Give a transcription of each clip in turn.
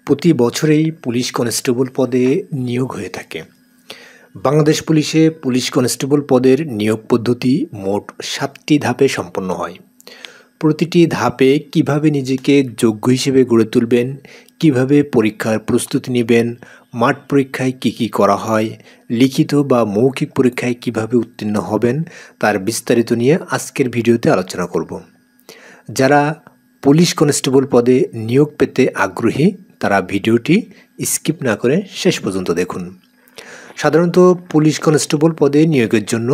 প্রতি বছরেই police constable পদে নিয়োগ হয়ে থাকে। বাংলাদেশ পুলিশে পুলিশ কনস্টেবল পদের নিয়োগ পদ্ধতি মোট ৭টি ধাপে সম্পন্ন হয়। প্রতিটি ধাপে কিভাবে নিজেকে যোগ্য হিসেবে গড়ে তুলবেন, কিভাবে পরীক্ষার প্রস্তুতি নেবেন, মাঠ পরীক্ষায় কী করা হয়, লিখিত বা মৌখিক পরীক্ষায় কিভাবে উত্তীর্ণ হবেন তার বিস্তারিত নিয়ে আজকের ভিডিওতে আলোচনা করব। যারা পুলিশ কনস্টেবল পদে নিয়োগ পেতে আগ্রহী তারা ভিডিওটি স্কিপ না করে শেষ পর্যন্ত দেখুন। সাধারণত পুলিশ কনস্টেবল পদে নিয়োগের জন্য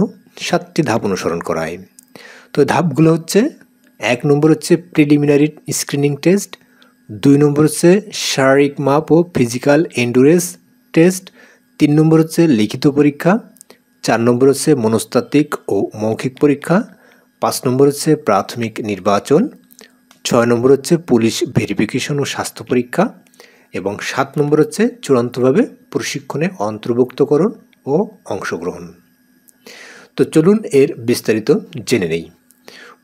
7টি ধাপ অনুসরণ করা হয়। তো ধাপগুলো হচ্ছে 1 নম্বর হচ্ছে প্রিলিমিনারি স্ক্রিনিং টেস্ট, 2 নম্বর হচ্ছে শারীরিক মাপ ও ফিজিক্যাল এন্ডুরেন্স টেস্ট, 3 নম্বর হচ্ছে লিখিত পরীক্ষা, 4 নম্বর হচ্ছে মনস্তাত্ত্বিক ও মৌখিক পরীক্ষা, 5 নম্বর হচ্ছে প্রাথমিক নির্বাচন, 6 নম্বর হচ্ছে পুলিশ ভেরিফিকেশন ও স্বাস্থ্য পরীক্ষা এবং 7 নম্বর হচ্ছে চূড়ান্তভাবে প্রশিক্ষণে অন্তর্ভুক্তকরণ ও অংশগ্রহণ। তো চলুন এর বিস্তারিত জেনে নেই।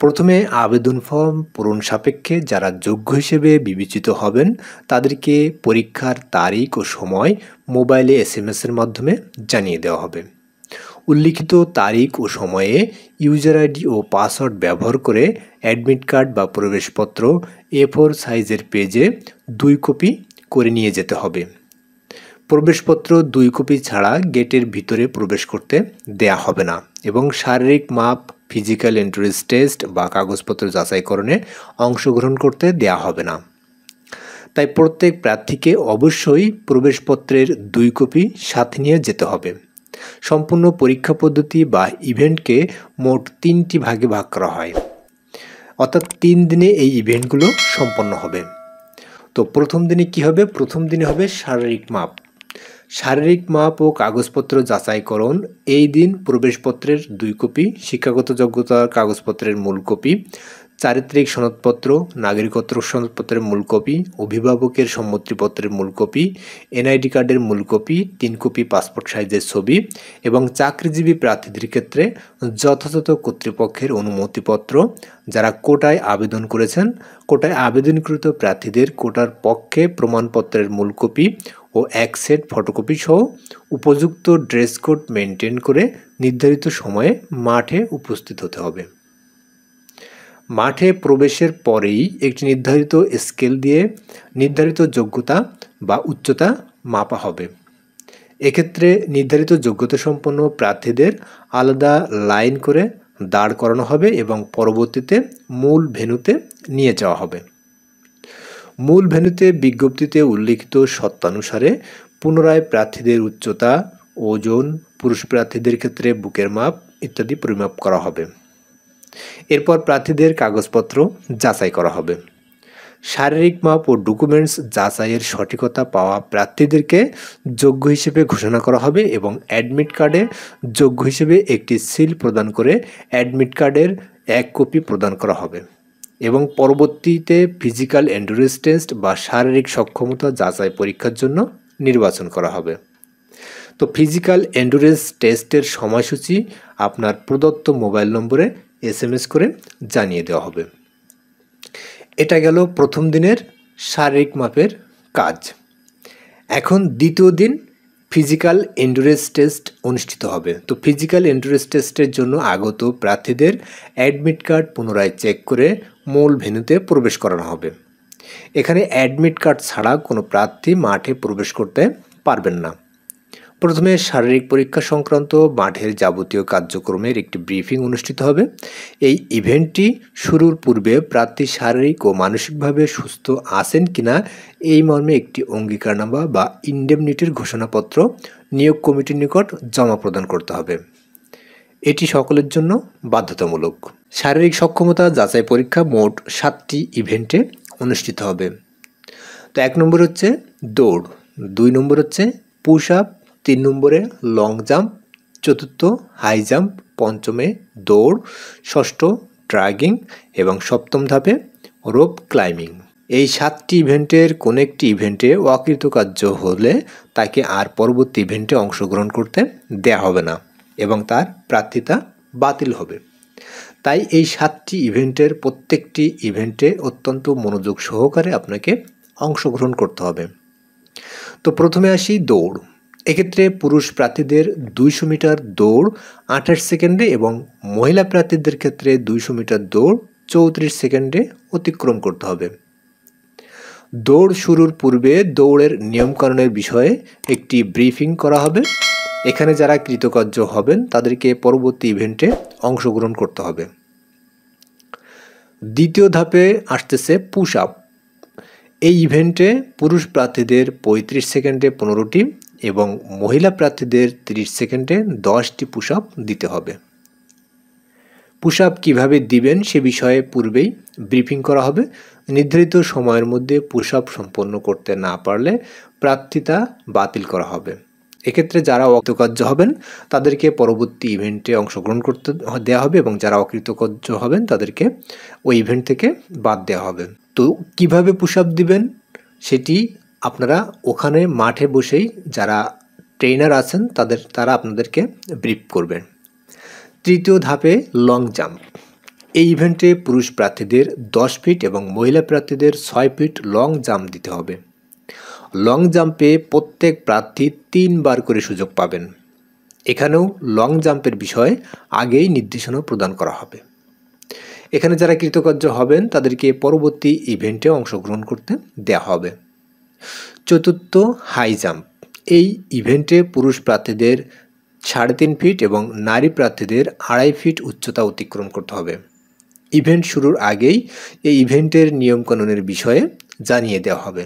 প্রথমে আবেদন ফর্ম পূরণ সাপেক্ষে যারা যোগ্য হিসেবে বিবেচিত হবেন তাদেরকে পরীক্ষার তারিখ ও সময় মোবাইলে SMS-এর মাধ্যমে জানিয়ে দেওয়া হবে। উল্লিখিত তারিখ ও সময়ে ইউজার আইডি ও পাসওয়ার্ড ব্যবহার করে অ্যাডমিট কার্ড বা প্রবেশপত্র A4 সাইজের পেজে 2 কপি করে নিয়ে যেতে হবে। প্রবেশপত্র 2 কপি ছাড়া গেটের ভিতরে প্রবেশ করতে দেয়া হবে না এবং শারীরিক মাপ, ফিজিক্যাল এন্ট্রান্স টেস্ট বা কাগজপত্র যাচাইকরণে অংশগ্রহণ করতে দেয়া হবে না। তাই প্রত্যেক প্রার্থীকে অবশ্যই প্রবেশপত্রের 2 কপি সাথে নিয়ে যেতে হবে। সম্পূর্ণ পরীক্ষা পদ্ধতি বা ইভেন্টকে মোট 3টি ভাগে ভাগ করা হয়, অর্থাৎ 3 দিনে এই ইভেন্টগুলো সম্পন্ন হবে। তো প্রথম দিনে কি হবে? প্রথম দিনে হবে শারীরিক মাপ। শারীরিক মাপ ও কাগজপত্র যাচাইকরণ। এই দিন প্রবেশপত্রের 2 কপি, শিক্ষাগত যোগ্যতার কাগজপত্রের মূল কপি, চারিত্রিক সনদপত্র, নাগরিকত্ব সনদপত্রের মূল কপি, অভিভাবকের সম্মতিপত্রের মূল কপি, NID কার্ডের মূল কপি, 3 কপি পাসপোর্ট সাইজের ছবি এবং চাকরিজীবী প্রার্থীদের ক্ষেত্রে যথাযথ কর্তৃপক্ষের অনুমতিপত্র, যারা কোটায় আবেদন করেছেন কোটায় আবেদনকৃত প্রার্থীদের কোটার পক্ষে প্রমাণপত্রের মূল কপি ও 1 সেট ফটোকপি সহ উপযুক্ত ড্রেস কোড মেনটেন করে নির্ধারিত সময়ে মাঠে উপস্থিত হতে হবে। মাঠে প্রবেশের পরেই একটি নির্ধারিত স্কেল দিয়ে নির্ধারিত যোগ্যতা বা উচ্চতা মাপা হবে। এক্ষেত্রে নির্ধারিত যোগ্যতা সম্পন্ন প্রার্থীদের আলাদা লাইন করে দাঁড় করানো হবে এবং পরবর্তীতে মূল ভেন্যুতে নিয়ে যাওয়া হবে। মূল ভেন্যুতে বিজ্ঞপ্তিতে উল্লিখিত শর্তানুসারে পুনরায় প্রার্থীদের উচ্চতা, ওজন, পুরুষ প্রার্থীদের ক্ষেত্রে বুকের মাপ ইত্যাদি পরিমাপ করা হবে। এরপর প্রার্থীদের কাগজপত্র যাচাই করা হবে। শারীরিক মাপ ও ডকুমেন্টস যাচাইয়ের সঠিকতা পাওয়া প্রার্থীদেরকে যোগ্য হিসেবে ঘোষণা করা হবে এবং অ্যাডমিট কার্ডে যোগ্য হিসেবে একটি সিল প্রদান করে অ্যাডমিট কার্ডের 1 কপি প্রদান করা হবে এবং পরবর্তীতে ফিজিক্যাল এন্ডুরেন্স টেস্ট বা শারীরিক সক্ষমতা যাচাই পরীক্ষার জন্য নির্বাচন করা হবে। তো ফিজিক্যাল এন্ডুরেন্স টেস্টের সময়সূচি আপনার প্রদত্ত মোবাইল নম্বরে SMS করে জানিয়ে দেওয়া হবে। এটা গেল প্রথম দিনের শারীরিক মাপের কাজ। এখন দ্বিতীয় দিন ফিজিক্যাল এন্ডুরেন্স টেস্ট অনুষ্ঠিত হবে। তো ফিজিক্যাল এন্ডুরেন্স টেস্টের জন্য আগত প্রার্থীদের অ্যাডমিট কার্ড পুনরায় চেক করে মূল ভেন্যুতে প্রবেশ করানো হবে। এখানে অ্যাডমিট কার্ড ছাড়া কোনো প্রার্থী মাঠে প্রবেশ করতে পারবেন না। প্রথমে শারীরিক পরীক্ষা সংক্রান্ত মাঠের যাবতীয় কার্যক্রমের একটি ব্রিফিং অনুষ্ঠিত হবে। এই ইভেন্টটি শুরুর পূর্বে প্রার্থী শারীরিক ও মানসিকভাবে সুস্থ আছেন কিনা এই মর্মে একটি অঙ্গীকারনামা বা ইন্ডেমনিটির ঘোষণাপত্র নিয়োগ কমিটির নিকট জমা প্রদান করতে হবে। এটি সকলের জন্য বাধ্যতামূলক। শারীরিক সক্ষমতা যাচাই পরীক্ষা মোট 7টি ইভেন্টে অনুষ্ঠিত হবে। তো 1 নম্বর হচ্ছে দৌড়, 2 নম্বর হচ্ছে পুশ আপ, 3 নম্বরে লং জাম্প, 4র্থ হাই জাম্প, 5মে দৌড়, ষষ্ঠ ড্রাগিং এবং 7ম ধাপে রোপ ক্লাইম্বিং। এই 7টি ইভেন্টের কোনো একটি ইভেন্টে অকৃতকার্য হলে তাকে আর পরবর্তী ইভেন্টে অংশগ্রহণ করতে দেয়া হবে না এবং তার প্রার্থিতা বাতিল হবে। তাই এই 7টি ইভেন্টের প্রত্যেকটি ইভেন্টে অত্যন্ত মনোযোগ সহকারে আপনাকে অংশগ্রহণ করতে হবে। তো প্রথমে আসি দৌড়। এক্ষেত্রে পুরুষ প্রার্থীদের 200 মিটার দৌড় 28 সেকেন্ডে এবং মহিলা প্রার্থীদের ক্ষেত্রে 200 মিটার দৌড় 34 সেকেন্ডে অতিক্রম করতে হবে। দৌড় শুরুর পূর্বে দৌড়ের নিয়মকানুনের বিষয়ে একটি ব্রিফিং করা হবে। এখানে যারা কৃতকার্য হবেন তাদেরকে পরবর্তী ইভেন্টে অংশগ্রহণ করতে হবে। দ্বিতীয় ধাপে আসতেছে পুশ আপ। এই ইভেন্টে পুরুষ প্রার্থীদের 35 সেকেন্ডে 15টি এবং মহিলা প্রার্থীদের 30 সেকেন্ডে 10টি পুশ আপ দিতে হবে। পুশ আপ কীভাবে দিবেন সে বিষয়ে পূর্বেই ব্রিফিং করা হবে। নির্ধারিত সময়ের মধ্যে পুশ আপ সম্পন্ন করতে না পারলে প্রার্থিতা বাতিল করা হবে। এক্ষেত্রে যারা অকৃতকার্য হবেন তাদেরকে পরবর্তী ইভেন্টে অংশগ্রহণ করতে দেওয়া হবে এবং যারা অকৃতকার্য হবেন তাদেরকে ওই ইভেন্ট থেকে বাদ দেওয়া হবে। তো কিভাবে পুশ আপ দিবেন সেটি আপনারা ওখানে মাঠে বসেই যারা ট্রেনার আছেন তারা আপনাদেরকে ব্রিফ করবেন। তৃতীয় ধাপে লং জাম্প। এই ইভেন্টে পুরুষ প্রার্থীদের 10 ফিট এবং মহিলা প্রার্থীদের 6 ফিট লং জাম্প দিতে হবে। লং জাম্পে প্রত্যেক প্রার্থী 3 বার করে সুযোগ পাবেন। এখানেও লং জাম্পের বিষয়ে আগেই নির্দেশনা প্রদান করা হবে। এখানে যারা কৃতকার্য হবেন তাদেরকে পরবর্তী ইভেন্টে অংশগ্রহণ করতে দেওয়া হবে। চতুর্থ হাই জাম্প। এই ইভেন্টে পুরুষ প্রার্থীদের 3.5 ফিট এবং নারী প্রার্থীদের 2.5 ফিট উচ্চতা অতিক্রম করতে হবে। ইভেন্ট শুরুর আগেই এই ইভেন্টের নিয়মকানুনের বিষয়ে জানিয়ে দেওয়া হবে।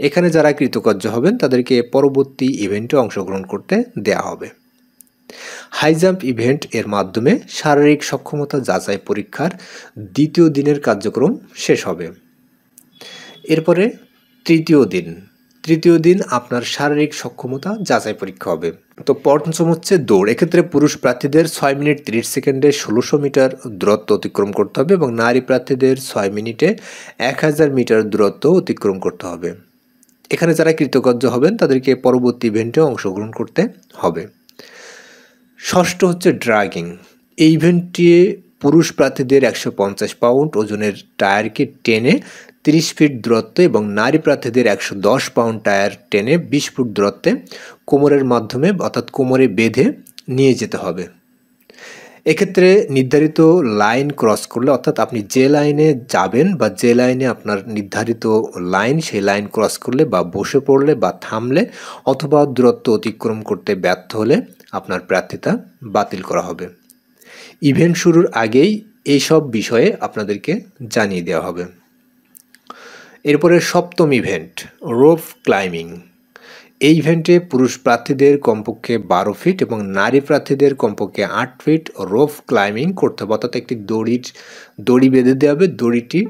এখানে যারা কৃতকার্য হবেন তাদেরকে পরবর্তী ইভেন্টে অংশগ্রহণ করতে দেওয়া হবে। হাই জাম্প ইভেন্ট এর মাধ্যমে শারীরিক সক্ষমতা যাচাই পরীক্ষার দ্বিতীয় দিনের কার্যক্রম শেষ হবে। এরপরে তৃতীয় দিন আপনার শারীরিক সক্ষমতা যাচাই পরীক্ষা হবে। তো পঞ্চম হচ্ছে দৌড়। এক্ষেত্রে পুরুষ প্রার্থীদের 6 মিনিট 30 সেকেন্ডে 1600 মিটার দূরত্ব অতিক্রম করতে হবে এবং নারী প্রার্থীদের 6 মিনিটে 1000 মিটার দূরত্ব অতিক্রম করতে হবে। এখানে যারা কৃতকার্য হবেন তাদেরকে পরবর্তী ইভেন্টে অংশগ্রহণ করতে হবে। ষষ্ঠ হচ্ছে ড্রাগিং। এই ইভেন্টটি পুরুষ প্রার্থীদের 150 পাউন্ড ওজনের টায়ারকে টেনে 30 ফিট দূরত্ব এবং নারী প্রার্থীদের 110 পাউন্ড টায়ার টেনে 20 ফুট দূরত্বে কোমরের মাধ্যমে অর্থাৎ কোমরে বেঁধে নিয়ে যেতে হবে। এক্ষেত্রে নির্ধারিত লাইন ক্রস করলে অর্থাৎ আপনি যে লাইনে যাবেন বা যে লাইনে আপনার নির্ধারিত লাইন সেই লাইন ক্রস করলে বা বসে পড়লে বা থামলে অথবা দূরত্ব অতিক্রম করতে ব্যর্থ হলে আপনার প্রার্থিতা বাতিল করা হবে। ইভেন্ট শুরুর আগেই এইসব বিষয়ে আপনাদেরকে জানিয়ে দেওয়া হবে। এরপরে সপ্তম ইভেন্ট রোপ ক্লাইম্বিং। এই ইভেন্টে পুরুষ প্রার্থীদের কমপক্ষে 12 ফিট এবং নারী প্রার্থীদের কমপক্ষে 8 ফিট রোপ ক্লাইম্বিং করতে হবে। অর্থাৎ একটি দড়ি বেঁধে দেওয়া হবে, দড়িটি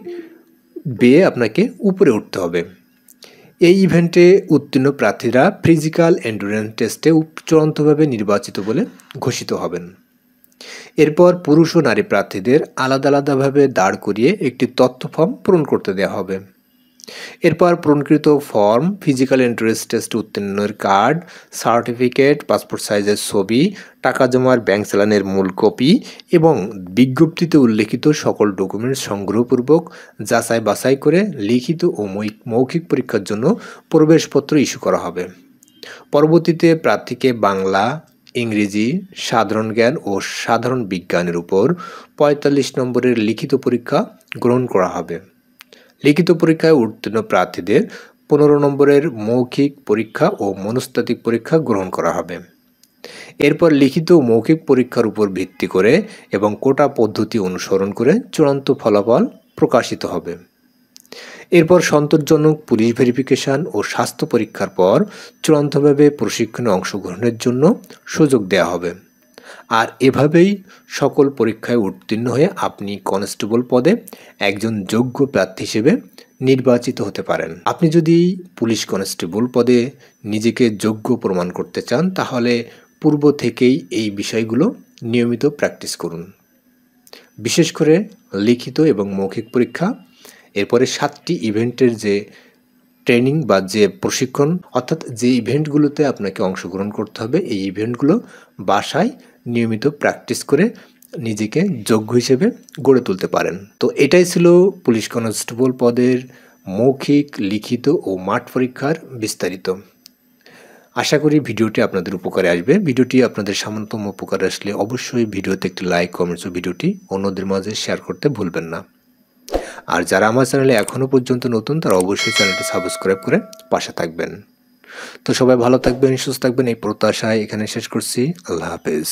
বেয়ে আপনাকে উপরে উঠতে হবে। এই ইভেন্টে উত্তীর্ণ প্রার্থীরা ফিজিক্যাল এন্ডুরেন্স টেস্টে চূড়ান্তভাবে নির্বাচিত বলে ঘোষিত হবেন। এরপর পুরুষ ও নারী প্রার্থীদের আলাদা আলাদাভাবে দাঁড় করিয়ে একটি তথ্য ফর্ম পূরণ করতে দেওয়া হবে। এরপর পূরণকৃত ফর্ম, ফিজিক্যাল এন্ট্রান্স টেস্ট উত্তীর্ণের কার্ড, সার্টিফিকেট, পাসপোর্ট সাইজের ছবি, টাকা জমার ব্যাংক চালানের মূল কপি এবং বিজ্ঞপ্তিতে উল্লেখিত সকল ডকুমেন্টস সংগ্রহপূর্বক যাচাই বাছাই করে লিখিত ও মৌখিক পরীক্ষার জন্য প্রবেশপত্র ইস্যু করা হবে। পরবর্তীতে প্রার্থীকে বাংলা, ইংরেজি, সাধারণ জ্ঞান ও সাধারণ বিজ্ঞানের উপর 45 নম্বরের লিখিত পরীক্ষা গ্রহণ করা হবে। লিখিত পরীক্ষায় উত্তীর্ণ প্রার্থীদের 15 নম্বরের মৌখিক পরীক্ষা ও মনস্তাত্ত্বিক পরীক্ষা গ্রহণ করা হবে। এরপর লিখিত ও মৌখিক পরীক্ষার উপর ভিত্তি করে এবং কোটা পদ্ধতি অনুসরণ করে চূড়ান্ত ফলাফল প্রকাশিত হবে। এরপর সন্তোষজনক পুলিশ ভেরিফিকেশন ও স্বাস্থ্য পরীক্ষার পর চূড়ান্তভাবে প্রশিক্ষণে অংশগ্রহণের জন্য সুযোগ দেওয়া হবে। আর এভাবেই সকল পরীক্ষায় উত্তীর্ণ হয়ে আপনি কনস্টেবল পদে একজন যোগ্য প্রার্থী হিসেবে নির্বাচিত হতে পারেন। আপনি যদি পুলিশ কনস্টেবল পদে নিজেকে যোগ্য প্রমাণ করতে চান তাহলে পূর্ব থেকেই এই বিষয়গুলো নিয়মিত প্র্যাকটিস করুন। বিশেষ করে লিখিত এবং মৌখিক পরীক্ষা, এরপরে 7টি ইভেন্টের যে ট্রেনিং বা যে প্রশিক্ষণ অর্থাৎ যে ইভেন্টগুলোতে আপনাকে অংশগ্রহণ করতে হবে এই ইভেন্টগুলো বাসায় নিয়মিত প্র্যাকটিস করে নিজেকে যোগ্য হিসেবে গড়ে তুলতে পারেন। তো এটাই ছিল পুলিশ কনস্টেবল পদের মৌখিক, লিখিত ও মাঠ পরীক্ষার বিস্তারিত। আশা করি ভিডিওটি আপনাদের উপকারে আসবে। ভিডিওটি আপনাদের সামান্যতম উপকারে আসলে অবশ্যই ভিডিওতে একটি লাইক, কমেন্টস ও ভিডিওটি অন্যদের মাঝে শেয়ার করতে ভুলবেন না। আর যারা আমার চ্যানেলে এখনও পর্যন্ত নতুন তারা অবশ্যই চ্যানেলটি সাবস্ক্রাইব করে পাশে থাকবেন। তো সবাই ভালো থাকবেন, সুস্থ থাকবেন এই প্রত্যাশায় এখানে শেষ করছি। আল্লাহ হাফেজ।